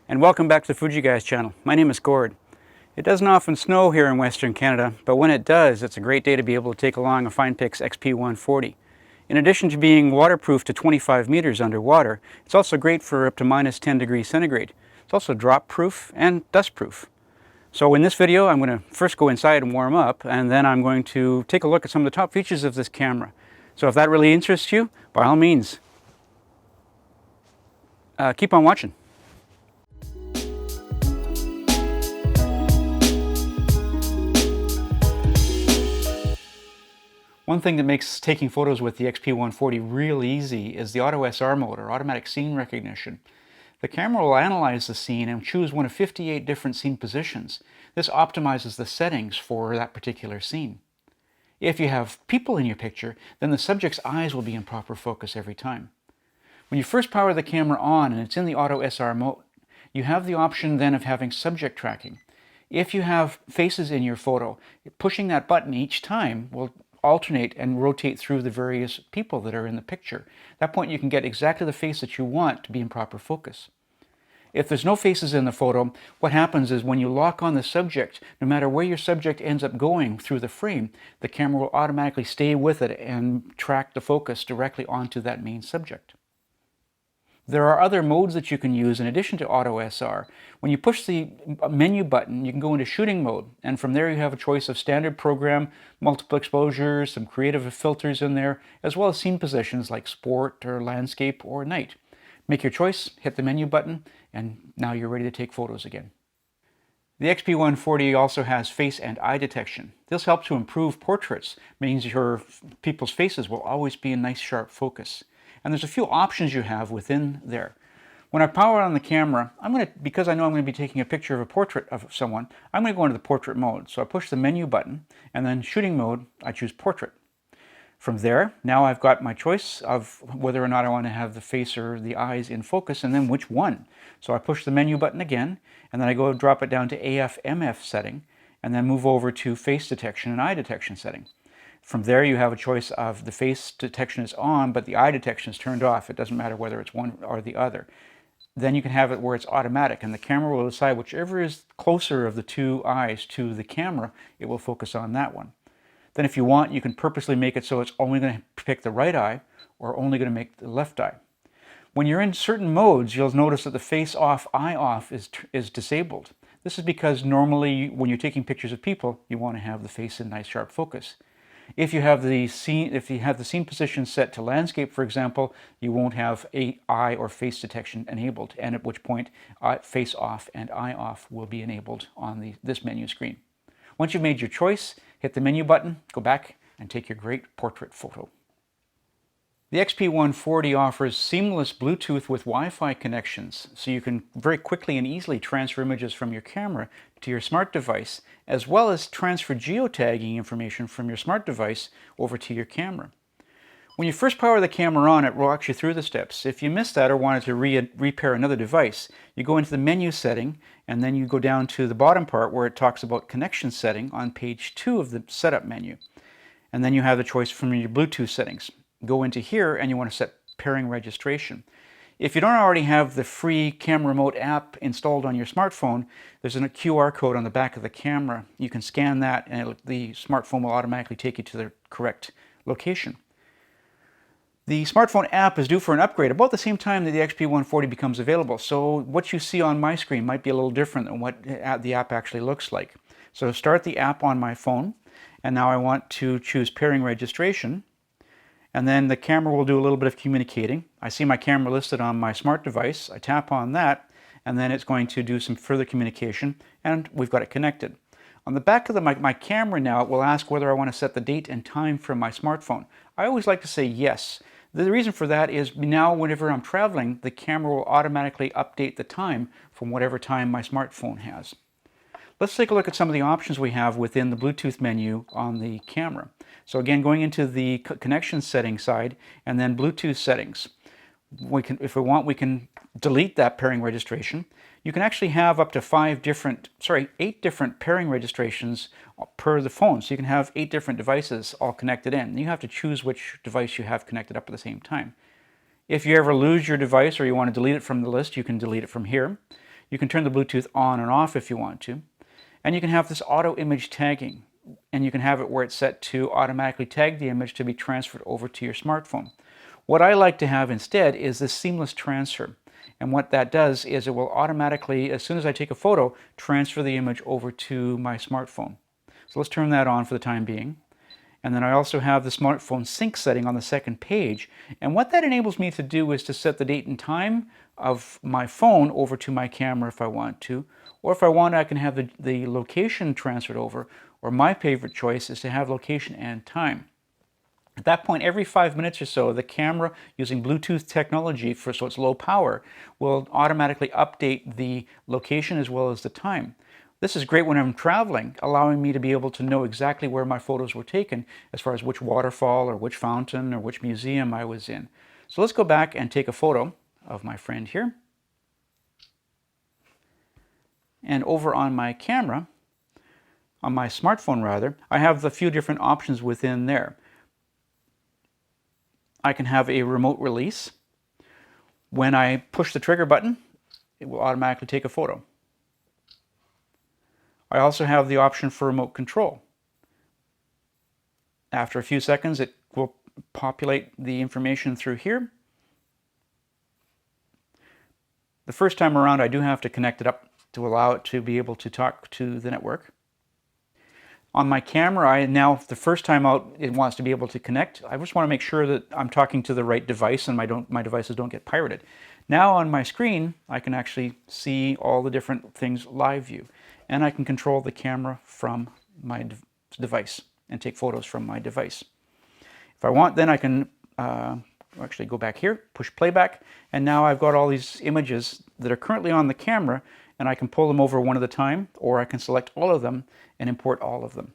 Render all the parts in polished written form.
And welcome back to the Fuji Guy's channel. My name is Gord. It doesn't often snow here in Western Canada, but when it does, it's a great day to be able to take along a FinePix XP140. In addition to being waterproof to 25 meters underwater, it's also great for up to minus 10 degrees centigrade. It's also drop proof and dust proof. So in this video, I'm going to first go inside and warm up, and then I'm going to take a look at some of the top features of this camera. So if that really interests you, by all means, keep on watching. One thing that makes taking photos with the XP140 real easy is the Auto SR mode, or automatic scene recognition. The camera will analyze the scene and choose one of 58 different scene positions. This optimizes the settings for that particular scene. If you have people in your picture, then the subject's eyes will be in proper focus every time. When you first power the camera on and it's in the Auto SR mode, you have the option then of having subject tracking. If you have faces in your photo, pushing that button each time will alternate and rotate through the various people that are in the picture. At that point you can get exactly the face that you want to be in proper focus. If there's no faces in the photo, what happens is when you lock on the subject, no matter where your subject ends up going through the frame, the camera will automatically stay with it and track the focus directly onto that main subject. There are other modes that you can use in addition to Auto SR. When you push the menu button, you can go into shooting mode, and from there you have a choice of standard program, multiple exposures, some creative filters in there, as well as scene positions like sport or landscape or night. Make your choice, hit the menu button, and now you're ready to take photos again. The XP140 also has face and eye detection. This helps to improve portraits, means your people's faces will always be in nice sharp focus. And there's a few options you have within there. When I power on the camera, because I know I'm going to be taking a picture of a portrait of someone, I'm going to go into the portrait mode. So I push the menu button, and then shooting mode, I choose portrait. From there, now I've got my choice of whether or not I want to have the face or the eyes in focus, and then which one. So I push the menu button again, and then I go drop it down to AF/MF setting, and then move over to face detection and eye detection setting. From there you have a choice of the face detection is on, but the eye detection is turned off. It doesn't matter whether it's one or the other. Then you can have it where it's automatic, and the camera will decide whichever is closer of the two eyes to the camera, it will focus on that one. Then if you want, you can purposely make it so it's only going to pick the right eye or only going to make the left eye. When you're in certain modes, you'll notice that the face off, eye off is disabled. This is because normally when you're taking pictures of people, you want to have the face in nice sharp focus. If you have the scene position set to landscape, for example, you won't have eye or face detection enabled, and at which point face off and eye off will be enabled on this menu screen. Once you've made your choice, hit the menu button, go back, and take your great portrait photo. The XP140 offers seamless Bluetooth with Wi-Fi connections, so you can very quickly and easily transfer images from your camera to your smart device, as well as transfer geotagging information from your smart device over to your camera. When you first power the camera on, it walks you through the steps. If you missed that or wanted to repair another device, you go into the menu setting, and then you go down to the bottom part where it talks about connection setting on page 2 of the setup menu. And then you have the choice from your Bluetooth settings. Go into here and you want to set pairing registration. If you don't already have the free camera remote app installed on your smartphone, there's a QR code on the back of the camera. You can scan that and the smartphone will automatically take you to the correct location. The smartphone app is due for an upgrade about the same time that the XP140 becomes available, so what you see on my screen might be a little different than what the app actually looks like. So start the app on my phone, and now I want to choose pairing registration. And then the camera will do a little bit of communicating. I see my camera listed on my smart device. I tap on that, and then it's going to do some further communication, and we've got it connected. On the back of my camera now, it will ask whether I want to set the date and time from my smartphone. I always like to say yes. The reason for that is now whenever I'm traveling, the camera will automatically update the time from whatever time my smartphone has. Let's take a look at some of the options we have within the Bluetooth menu on the camera. So again, going into the connection settings side and then Bluetooth settings. If we want, we can delete that pairing registration. You can actually have up to 8 different pairing registrations per the phone. So you can have 8 different devices all connected in. You have to choose which device you have connected up at the same time. If you ever lose your device or you want to delete it from the list, you can delete it from here. You can turn the Bluetooth on and off if you want to. And you can have this auto image tagging. And you can have it where it's set to automatically tag the image to be transferred over to your smartphone. What I like to have instead is this seamless transfer. And what that does is it will automatically, as soon as I take a photo, transfer the image over to my smartphone. So let's turn that on for the time being. And then I also have the smartphone sync setting on the second page. And what that enables me to do is to set the date and time of my phone over to my camera if I want to. Or if I want, I can have the location transferred over. Or my favorite choice is to have location and time. At that point, every 5 minutes or so, the camera, using Bluetooth technology, so it's low power, will automatically update the location as well as the time. This is great when I'm traveling, allowing me to be able to know exactly where my photos were taken, as far as which waterfall or which fountain or which museum I was in. So let's go back and take a photo of my friend here. And over on my camera, on my smartphone rather, I have a few different options within there. I can have a remote release. When I push the trigger button, it will automatically take a photo. I also have the option for remote control. After a few seconds, it will populate the information through here. The first time around, I do have to connect it up to allow it to be able to talk to the network. On my camera, the first time out, it wants to be able to connect. I just want to make sure that I'm talking to the right device and my devices don't get pirated. Now on my screen, I can actually see all the different things live view. And I can control the camera from my device and take photos from my device. If I want, then I can actually go back here, push playback, and now I've got all these images that are currently on the camera, and I can pull them over one at a time, or I can select all of them and import all of them.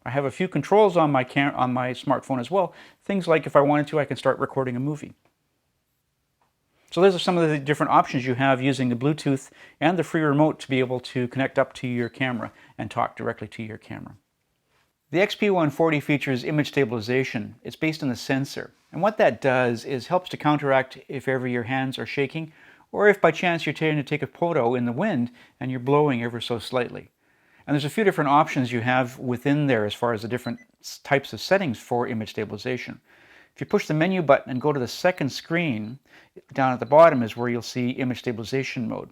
I have a few controls on my smartphone as well. Things like if I wanted to, I can start recording a movie. So those are some of the different options you have using the Bluetooth and the free remote to be able to connect up to your camera and talk directly to your camera. The XP140 features image stabilization. It's based on the sensor. And what that does is helps to counteract if ever your hands are shaking, or if by chance you're trying to take a photo in the wind and you're blowing ever so slightly. And there's a few different options you have within there as far as the different types of settings for image stabilization. If you push the menu button and go to the second screen, down at the bottom is where you'll see image stabilization mode.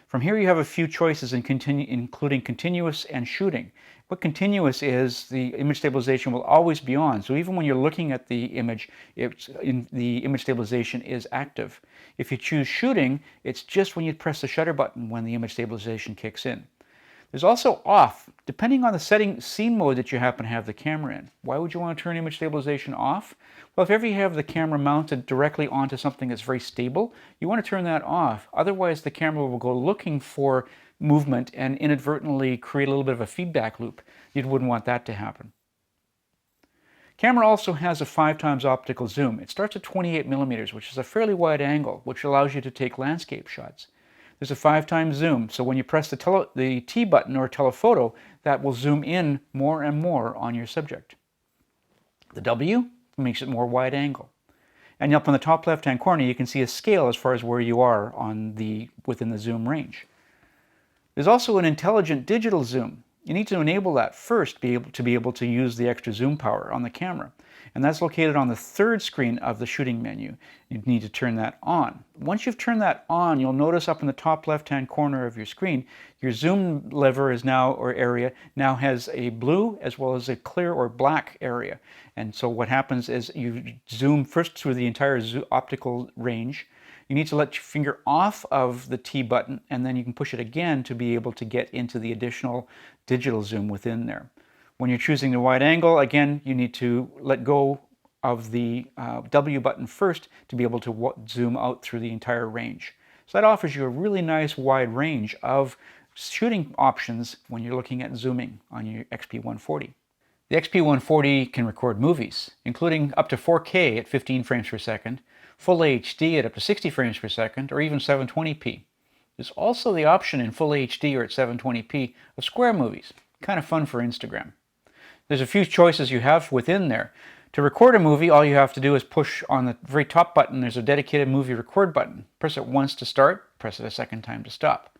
From here you have a few choices including continuous and shooting. What continuous is, the image stabilization will always be on. So even when you're looking at the image, the image stabilization is active. If you choose shooting, it's just when you press the shutter button when the image stabilization kicks in. There's also off, depending on the scene mode that you happen to have the camera in. Why would you want to turn image stabilization off? Well, if ever you have the camera mounted directly onto something that's very stable, you want to turn that off. Otherwise, the camera will go looking for movement and inadvertently create a little bit of a feedback loop. You wouldn't want that to happen. Camera also has a 5x optical zoom. It starts at 28 millimeters, which is a fairly wide angle, which allows you to take landscape shots. There's a 5x zoom, so when you press the T button or telephoto, that will zoom in more and more on your subject. The W makes it more wide angle. And up in the top left-hand corner, you can see a scale as far as where you are within the zoom range. There's also an intelligent digital zoom. You need to enable that first to be able to use the extra zoom power on the camera. And that's located on the third screen of the shooting menu. You need to turn that on. Once you've turned that on, you'll notice up in the top left-hand corner of your screen, your zoom lever area now has a blue as well as a clear or black area. And so what happens is you zoom first through the entire optical range. You need to let your finger off of the T button, and then you can push it again to be able to get into the additional digital zoom within there. When you're choosing the wide angle, again, you need to let go of the W button first to be able to zoom out through the entire range. So that offers you a really nice wide range of shooting options when you're looking at zooming on your XP140. The XP140 can record movies, including up to 4K at 15 frames per second, Full HD at up to 60 frames per second, or even 720p. There's also the option in Full HD or at 720p of square movies. Kind of fun for Instagram. There's a few choices you have within there. To record a movie, all you have to do is push on the very top button. There's a dedicated movie record button. Press it once to start, press it a second time to stop.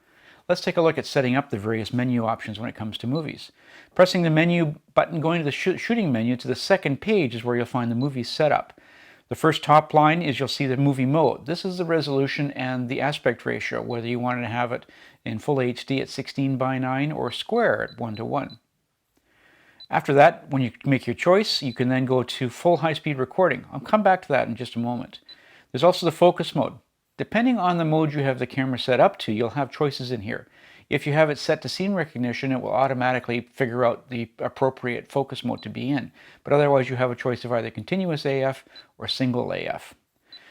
Let's take a look at setting up the various menu options when it comes to movies. Pressing the menu button, going to the shooting menu to the second page is where you'll find the movie setup. The first top line is you'll see the movie mode. This is the resolution and the aspect ratio, whether you wanted to have it in full HD at 16:9 or square at 1:1. After that, when you make your choice, you can then go to full high-speed recording. I'll come back to that in just a moment. There's also the focus mode. Depending on the mode you have the camera set up to, you'll have choices in here. If you have it set to scene recognition, it will automatically figure out the appropriate focus mode to be in. But otherwise, you have a choice of either continuous AF or single AF.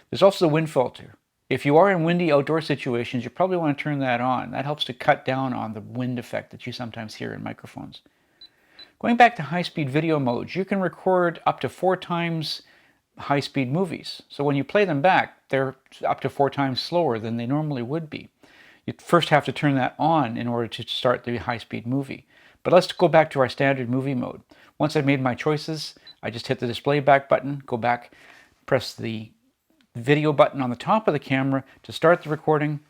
There's also the wind filter. If you are in windy outdoor situations, you probably want to turn that on. That helps to cut down on the wind effect that you sometimes hear in microphones. Going back to high-speed video modes, you can record up to 4 times high-speed movies. So when you play them back, they're up to 4 times slower than they normally would be. You first have to turn that on in order to start the high-speed movie. But let's go back to our standard movie mode. Once I've made my choices, I just hit the display back button, go back, press the video button on the top of the camera to start the recording,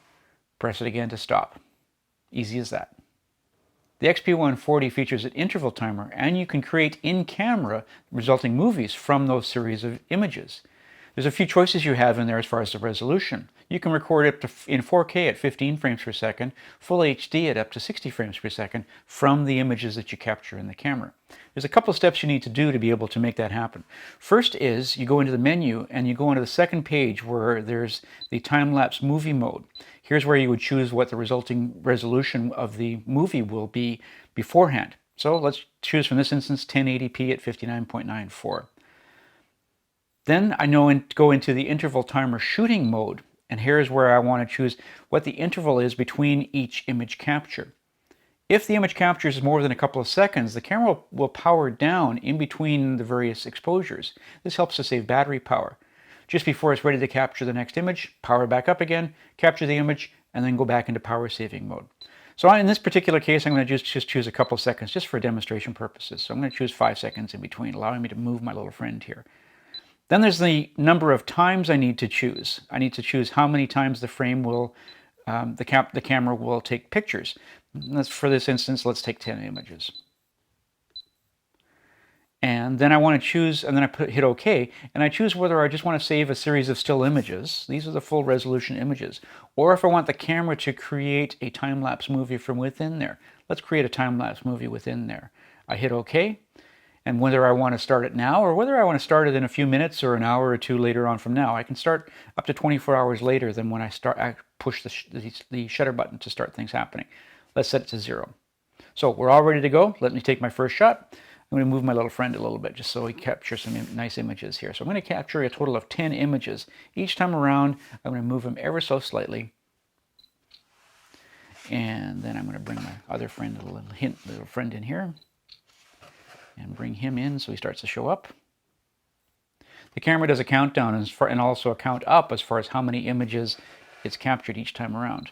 press it again to stop. Easy as that. The XP140 features an interval timer, and you can create in-camera resulting movies from those series of images. There's a few choices you have in there as far as the resolution. You can record up to in 4K at 15 frames per second, full HD at up to 60 frames per second from the images that you capture in the camera. There's a couple of steps you need to do to be able to make that happen. First is you go into the menu and you go into the second page where there's the time-lapse movie mode. Here's where you would choose what the resulting resolution of the movie will be beforehand. So let's choose from this instance 1080p at 59.94. Then I go into the interval timer shooting mode, and here's where I want to choose what the interval is between each image capture. If the image capture is more than a couple of seconds, the camera will power down in between the various exposures. This helps to save battery power. Just before it's ready to capture the next image, power back up again, capture the image, and then go back into power saving mode. So in this particular case, I'm going to just choose a couple of seconds just for demonstration purposes. So I'm going to choose 5 seconds in between, allowing me to move my little friend here. Then there's the number of times I need to choose. I need to choose how many times the frame will, the camera will take pictures. For this instance, let's take 10 images. And then I want to choose, and then I hit OK, and I choose whether I just want to save a series of still images. These are the full resolution images. Or if I want the camera to create a time-lapse movie from within there. Let's create a time-lapse movie within there. I hit OK, and whether I want to start it now or whether I want to start it in a few minutes or an hour or two later on from now. I can start up to 24 hours later than when I push the shutter button to start things happening. Let's set it to 0. So we're all ready to go. Let me take my first shot. I'm going to move my little friend a little bit just so we capture some nice images here. So I'm going to capture a total of 10 images. Each time around, I'm going to move them ever so slightly. And then I'm going to bring my other friend, little friend in here. And bring him in so he starts to show up. The camera does a countdown and also a count up as far as how many images it's captured each time around.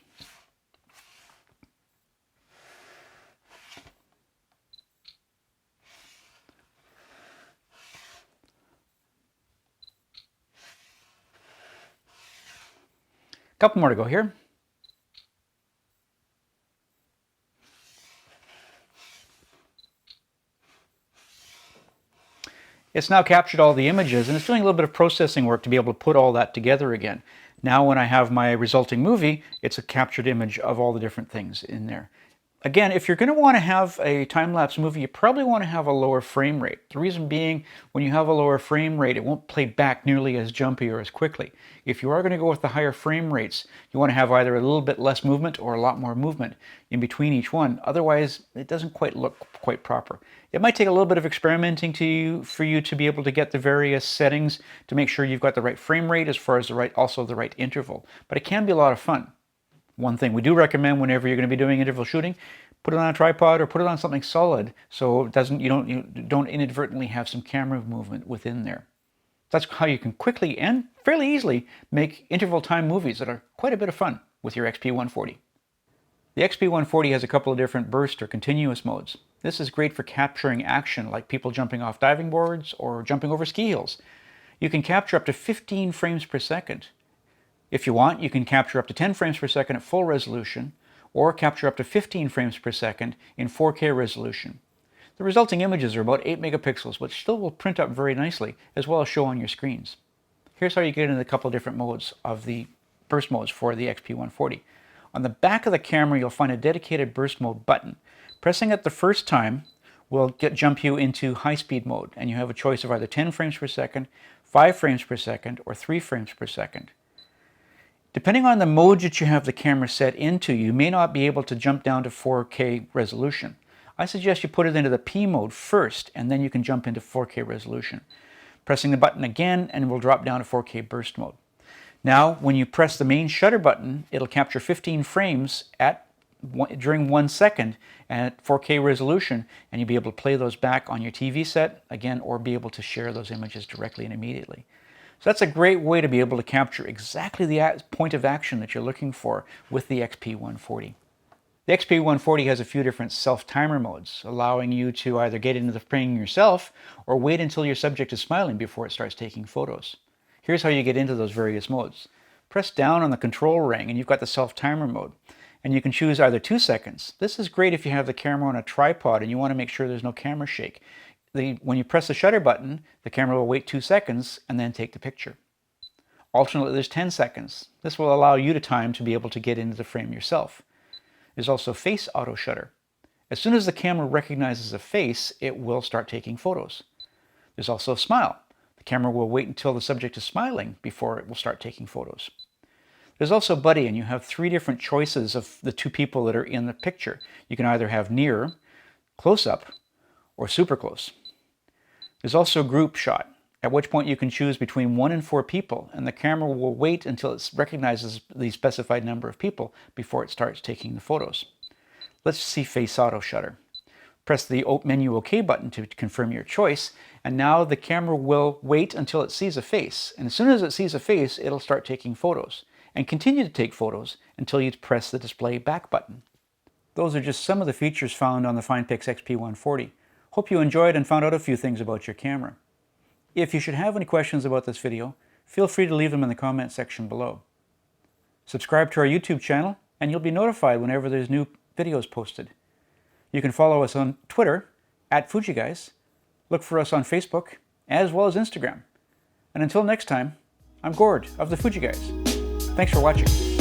A couple more to go here. It's now captured all the images, and it's doing a little bit of processing work to be able to put all that together again. Now when I have my resulting movie, it's a captured image of all the different things in there. Again, if you're going to want to have a time-lapse movie, you probably want to have a lower frame rate. The reason being, when you have a lower frame rate, it won't play back nearly as jumpy or as quickly. If you are going to go with the higher frame rates, you want to have either a little bit less movement or a lot more movement in between each one. Otherwise, it doesn't quite look quite proper. It might take a little bit of experimenting for you to be able to get the various settings to make sure you've got the right frame rate as far as also the right interval. But it can be a lot of fun. One thing we do recommend whenever you're going to be doing interval shooting, put it on a tripod or put it on something solid so it doesn't, you don't inadvertently have some camera movement within there. That's how you can quickly and fairly easily make interval time movies that are quite a bit of fun with your XP140. The XP140 has a couple of different burst or continuous modes. This is great for capturing action like people jumping off diving boards or jumping over ski hills. You can capture up to 15 frames per second. If you want, you can capture up to 10 frames per second at full resolution, or capture up to 15 frames per second in 4K resolution. The resulting images are about 8 megapixels, which still will print up very nicely, as well as show on your screens. Here's how you get into a couple of different modes of the burst modes for the XP140. On the back of the camera, you'll find a dedicated burst mode button. Pressing it the first time will jump you into high-speed mode, and you have a choice of either 10 frames per second, 5 frames per second, or 3 frames per second. Depending on the mode that you have the camera set into, you may not be able to jump down to 4K resolution. I suggest you put it into the P mode first, and then you can jump into 4K resolution. Pressing the button again, and it will drop down to 4K burst mode. Now, when you press the main shutter button, it'll capture 15 frames during 1 second at 4K resolution, and you'll be able to play those back on your TV set again, or be able to share those images directly and immediately. So that's a great way to be able to capture exactly the point of action that you're looking for with the XP140. The XP140 has a few different self-timer modes, allowing you to either get into the frame yourself or wait until your subject is smiling before it starts taking photos. Here's how you get into those various modes. Press down on the control ring and you've got the self-timer mode. And you can choose either 2 seconds. This is great if you have the camera on a tripod and you want to make sure there's no camera shake. When you press the shutter button, the camera will wait 2 seconds and then take the picture. Alternately, there's 10 seconds. This will allow you the time to be able to get into the frame yourself. There's also face auto shutter. As soon as the camera recognizes a face, it will start taking photos. There's also smile. The camera will wait until the subject is smiling before it will start taking photos. There's also buddy, and you have 3 different choices of the 2 people that are in the picture. You can either have near, close up, or super close. There's also group shot, at which point you can choose between 1 and 4 people, and the camera will wait until it recognizes the specified number of people before it starts taking the photos. Let's see face auto shutter. Press the menu OK button to confirm your choice, and now the camera will wait until it sees a face. And as soon as it sees a face, it'll start taking photos, and continue to take photos until you press the display back button. Those are just some of the features found on the FinePix XP140. Hope you enjoyed and found out a few things about your camera. If you should have any questions about this video, feel free to leave them in the comment section below. Subscribe to our YouTube channel and you'll be notified whenever there's new videos posted. You can follow us on Twitter @FujiGuys, look for us on Facebook, as well as Instagram. And until next time, I'm Gord of the Fuji Guys. Thanks for watching.